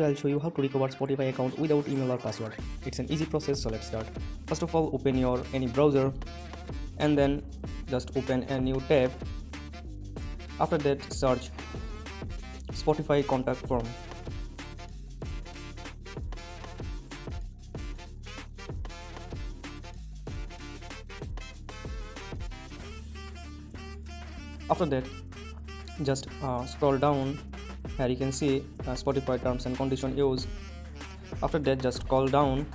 I'll show you how to recover Spotify account without email or password. It's an easy process, so let's start. First of all, open your any browser and then just open a new tab. After that, search Spotify contact form. After that, just scroll down. Here you can see Spotify terms and condition use. After that, just scroll down.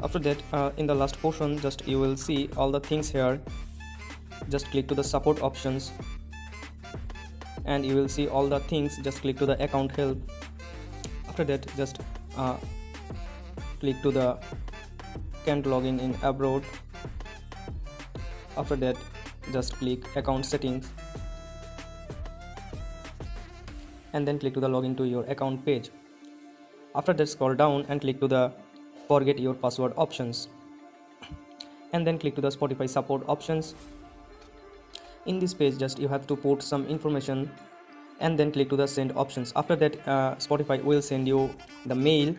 After that, in the last portion, just you will see all the things here. Just click to the support options and you will see all the things. Just click to the account help. After that, just click to the can't login in abroad. After that, just click account settings and then click to the login to your account page. After that, scroll down and click to the forget your password options and then click to the Spotify support options. In this page, just you have to put some information and then click to the send options. After that, Spotify will send you the mail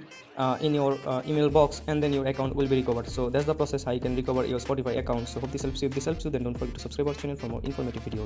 in your email box and then your account will be recovered. So that's the process how you can recover your Spotify account. So hope this helps you. If this helps you, then don't forget to subscribe our channel for more informative videos.